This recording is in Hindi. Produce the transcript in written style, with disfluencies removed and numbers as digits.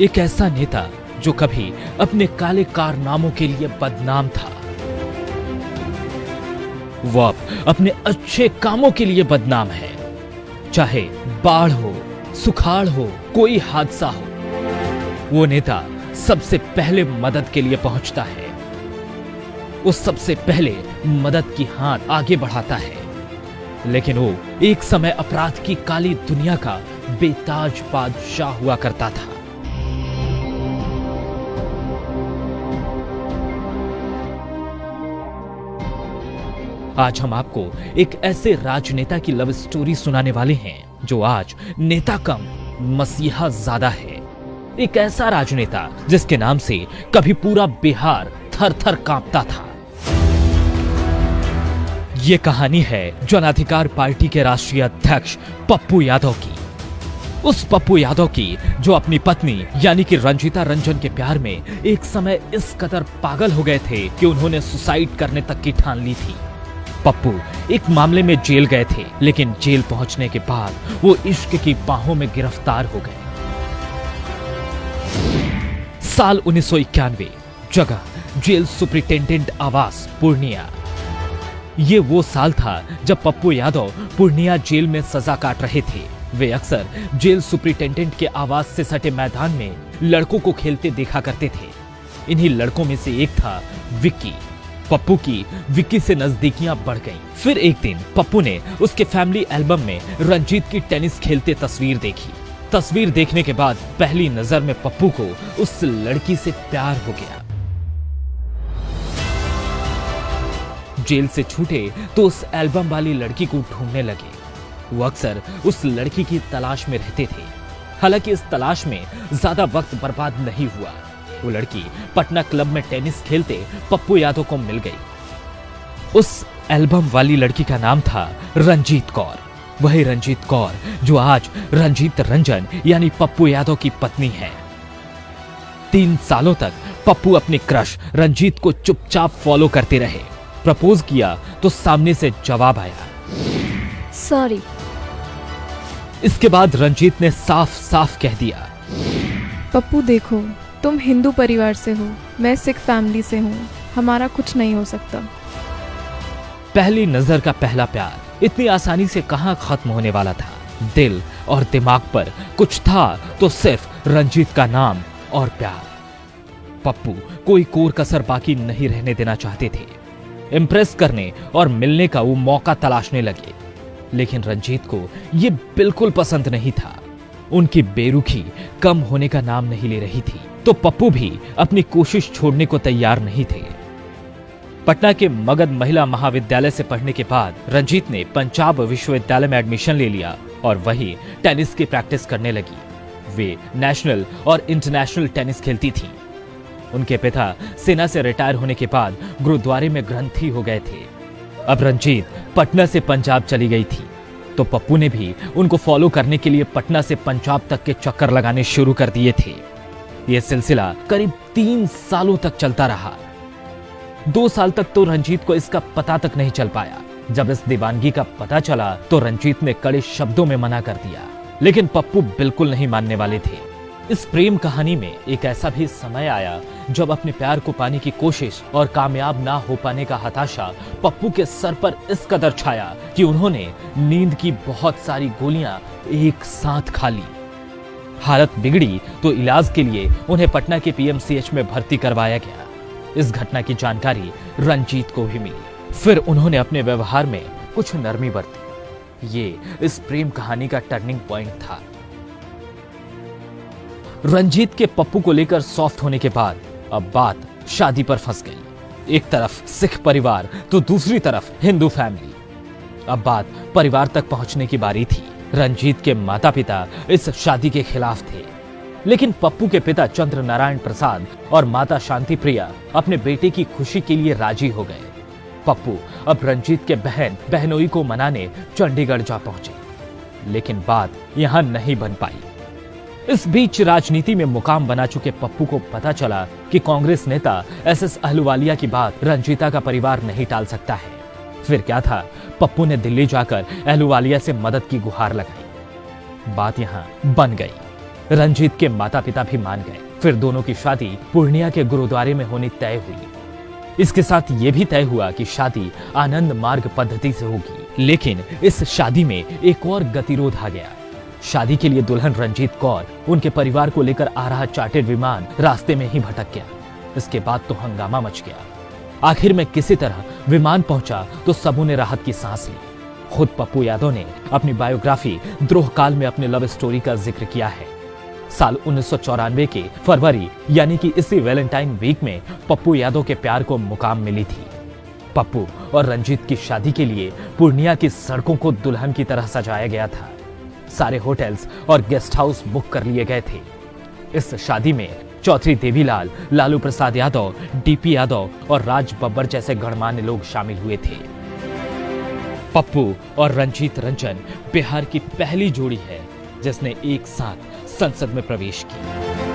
एक ऐसा नेता जो कभी अपने काले कारनामों के लिए बदनाम था, वो अब अपने अच्छे कामों के लिए बदनाम है। चाहे बाढ़ हो, सुखाड़ हो, कोई हादसा हो, वो नेता सबसे पहले मदद के लिए पहुंचता है। वो सबसे पहले मदद की हाथ आगे बढ़ाता है। लेकिन वो एक समय अपराध की काली दुनिया का बेताज बादशाह हुआ करता था। आज हम आपको एक ऐसे राजनेता की लव स्टोरी सुनाने वाले हैं जो आज नेता कम मसीहा ज्यादा है। एक ऐसा राजनेता जिसके नाम से कभी पूरा बिहार थर थर कांपता था। ये कहानी है जन अधिकार पार्टी के राष्ट्रीय अध्यक्ष पप्पू यादव की। उस पप्पू यादव की जो अपनी पत्नी यानी कि रंजीता रंजन के प्यार में एक समय इस कदर पागल हो गए थे कि उन्होंने सुसाइड करने तक की ठान ली थी। पप्पू एक मामले में जेल गए थे, लेकिन जेल पहुंचने के बाद वो इश्क की बाहों में गिरफ्तार हो गए। साल 1991, जगह जेल सुपरिटेंडेंट आवास पूर्णिया। ये वो साल था जब पप्पू यादव पूर्णिया जेल में सजा काट रहे थे। वे अक्सर जेल सुपरिटेंडेंट के आवास से सटे मैदान में लड़कों को खेलते देखा करते थे। इन्हीं लड़कों में से एक था विक्की। पप्पू की विक्की से नजदीकियां बढ़ गईं। फिर एक दिन पप्पू ने उसके फैमिली एल्बम में रंजीत की टेनिस खेलते तस्वीर देखी। तस्वीर देखने के बाद पहली नजर में पप्पू को उस लड़की से प्यार हो गया। जेल से छूटे तो उस एल्बम वाली लड़की को ढूंढने लगे। वो अक्सर उस लड़की की तलाश में रहते थे। हालांकि इस तलाश में ज्यादा वक्त बर्बाद नहीं हुआ। वो लड़की पटना क्लब में टेनिस खेलते पप्पू यादव को मिल गई। उस एल्बम वाली लड़की का नाम था रंजीत कौर। वही रंजीत कौर जो आज रंजीत रंजन यानी पप्पू यादव की पत्नी है। 3 सालों तक पप्पू अपनी क्रश रंजीत को चुपचाप फॉलो करते रहे। प्रपोज किया तो सामने से जवाब आया, सॉरी। इसके बाद रंजीत ने साफ साफ कह दिया, पप्पू देखो, तुम हिंदू परिवार से हो, मैं सिख फैमिली से हूँ, हमारा कुछ नहीं हो सकता। पहली नजर का पहला प्यार इतनी आसानी से कहां खत्म होने वाला था। दिल और दिमाग पर कुछ था तो सिर्फ रंजीत का नाम और प्यार। पप्पू कोई कोर कसर बाकी नहीं रहने देना चाहते थे। इम्प्रेस करने और मिलने का वो मौका तलाशने लगे। लेकिन रंजीत को ये बिल्कुल पसंद नहीं था। उनकी बेरुखी कम होने का नाम नहीं ले रही थी, तो पप्पू भी अपनी कोशिश छोड़ने को तैयार नहीं थे। पटना के मगध महिला महाविद्यालय से पढ़ने के बाद रंजीत ने पंजाब विश्वविद्यालय में एडमिशन ले लिया और वही टेनिस की प्रैक्टिस करने लगी। वे नेशनल और इंटरनेशनल टेनिस खेलती थीं। उनके पिता सेना से रिटायर होने के बाद गुरुद्वारे में ग्रंथी हो गए थे। अब रंजीत पटना से पंजाब चली गई थी, तो पप्पू ने भी उनको फॉलो करने के लिए पटना से पंजाब तक के चक्कर लगाने शुरू कर दिए थे। यह सिलसिला करीब 3 सालों तक चलता रहा। 2 साल तक तो रंजीत को इसका पता तक नहीं चल पाया। जब इस दीवानगी का पता चला तो रंजीत ने कड़े शब्दों में मना कर दिया, लेकिन पप्पू बिल्कुल नहीं मानने वाले थे। इस प्रेम कहानी में एक ऐसा भी समय आया जब अपने प्यार को पाने की कोशिश और कामयाब ना हो पाने का हताशा पप्पू के सर पर इस कदर छाया कि उन्होंने नींद की बहुत सारी गोलियां एक साथ खा ली। हालत बिगड़ी तो इलाज के लिए उन्हें पटना के पीएमसीएच में भर्ती करवाया गया। इस घटना की जानकारी रंजीत को भी मिली। फिर उन्होंने अपने व्यवहार में कुछ नरमी बरती। ये इस प्रेम कहानी का टर्निंग पॉइंट था। रंजीत के पप्पू को लेकर सॉफ्ट होने के बाद अब बात शादी पर फंस गई। एक तरफ सिख परिवार तो दूसरी तरफ हिंदू फैमिली। अब बात परिवार तक पहुंचने की बारी थी। रंजीत के माता पिता इस शादी के खिलाफ थे, लेकिन पप्पू के पिता चंद्र नारायण प्रसाद और माता शांति प्रिया अपने बेटे की खुशी के लिए राजी हो गए। पप्पू अब रंजीत के बहन बहनोई को मनाने चंडीगढ़ जा पहुंचे, लेकिन बात यहां नहीं बन पाई। इस बीच राजनीति में मुकाम बना चुके पप्पू को पता चला कि कांग्रेस नेता एसएस अहलुवालिया की बात रंजीता का परिवार नहीं टाल सकता है। फिर क्या था, पप्पू ने दिल्ली जाकर अहलुवालिया से मदद की गुहार लगाई। बात यहां बन गई। रंजीत के माता पिता भी मान गए। फिर दोनों की शादी पूर्णिया के गुरुद्वारे में होनी तय हुई। इसके साथ ये भी तय हुआ कि शादी आनंद मार्ग पद्धति से होगी। लेकिन इस शादी में एक और गतिरोध आ गया। शादी के लिए दुल्हन रंजीत कौर उनके परिवार को लेकर आ रहा चार्टर्ड विमान रास्ते में ही भटक गया। इसके बाद तो हंगामा मच गया। आखिर में किसी तरह विमान पहुंचा तो सबों ने राहत की सांस ली। खुद पप्पू यादव ने अपनी बायोग्राफी द्रोह काल में अपने लव स्टोरी का जिक्र किया है। साल 1994 के फरवरी यानी कि इसी वैलेंटाइन वीक में पप्पू यादव के प्यार को मुकाम मिली थी। पप्पू और रंजीत की शादी के लिए पूर्णिया की सड़कों को दुल्हन की तरह सजाया गया था। सारे होटल्स और गेस्ट हाउस बुक कर लिए गए थे। इस शादी में चौधरी देवीलाल, लालू प्रसाद यादव, डीपी यादव और राज बब्बर जैसे गणमान्य लोग शामिल हुए थे। पप्पू और रंजीत रंजन बिहार की पहली जोड़ी है जिसने एक साथ संसद में प्रवेश किया।